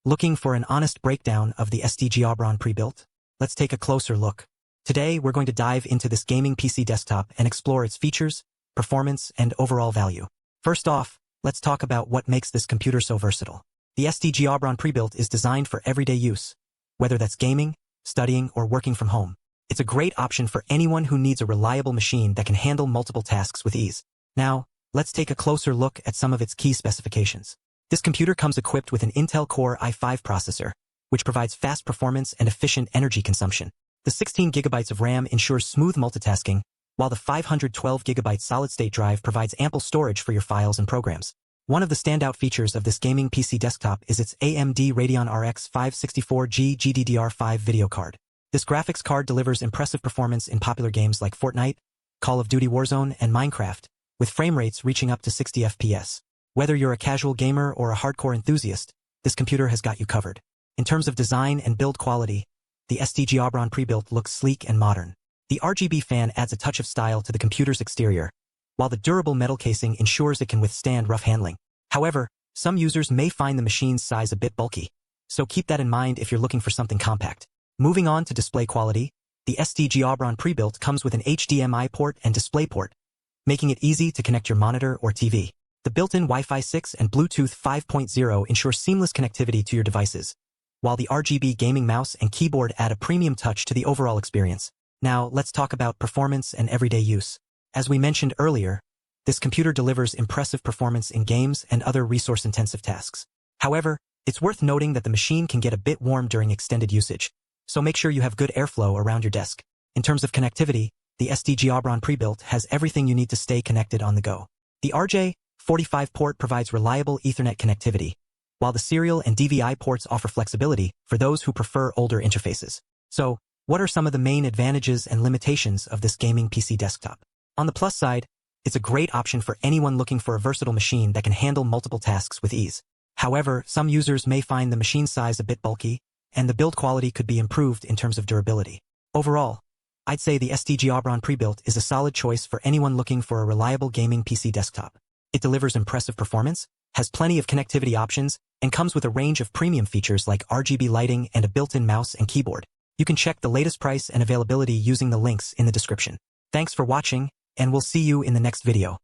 Looking for an honest breakdown of the STGAubron Prebuilt? Let's take a closer look. Today, we're going to dive into this gaming PC desktop and explore its features, performance, and overall value. First off, let's talk about what makes this computer so versatile. The STGAubron Prebuilt is designed for everyday use, whether that's gaming, studying, or working from home. It's a great option for anyone who needs a reliable machine that can handle multiple tasks with ease. Now, let's take a closer look at some of its key specifications. This computer comes equipped with an Intel Core i5 processor, which provides fast performance and efficient energy consumption. The 16 GB of RAM ensures smooth multitasking, while the 512 GB solid-state drive provides ample storage for your files and programs. One of the standout features of this gaming PC desktop is its AMD Radeon RX 564G GDDR5 video card. This graphics card delivers impressive performance in popular games like Fortnite, Call of Duty Warzone, and Minecraft, with frame rates reaching up to 60 FPS. Whether you're a casual gamer or a hardcore enthusiast, this computer has got you covered. In terms of design and build quality, the STGAubron Prebuilt looks sleek and modern. The RGB fan adds a touch of style to the computer's exterior, while the durable metal casing ensures it can withstand rough handling. However, some users may find the machine's size a bit bulky, so keep that in mind if you're looking for something compact. Moving on to display quality, the STGAubron Prebuilt comes with an HDMI port and DisplayPort, making it easy to connect your monitor or TV. The built-in Wi-Fi 6 and Bluetooth 5.0 ensure seamless connectivity to your devices, while the RGB gaming mouse and keyboard add a premium touch to the overall experience. Now, let's talk about performance and everyday use. As we mentioned earlier, this computer delivers impressive performance in games and other resource-intensive tasks. However, it's worth noting that the machine can get a bit warm during extended usage, so make sure you have good airflow around your desk. In terms of connectivity, the STGAubron Prebuilt has everything you need to stay connected on the go. The RJ45 port provides reliable Ethernet connectivity, while the serial and DVI ports offer flexibility for those who prefer older interfaces. So, what are some of the main advantages and limitations of this gaming PC desktop? On the plus side, it's a great option for anyone looking for a versatile machine that can handle multiple tasks with ease. However, some users may find the machine size a bit bulky, and the build quality could be improved in terms of durability. Overall, I'd say the STGAubron Prebuilt is a solid choice for anyone looking for a reliable gaming PC desktop. It delivers impressive performance, has plenty of connectivity options, and comes with a range of premium features like RGB lighting and a built-in mouse and keyboard. You can check the latest price and availability using the links in the description. Thanks for watching, and we'll see you in the next video.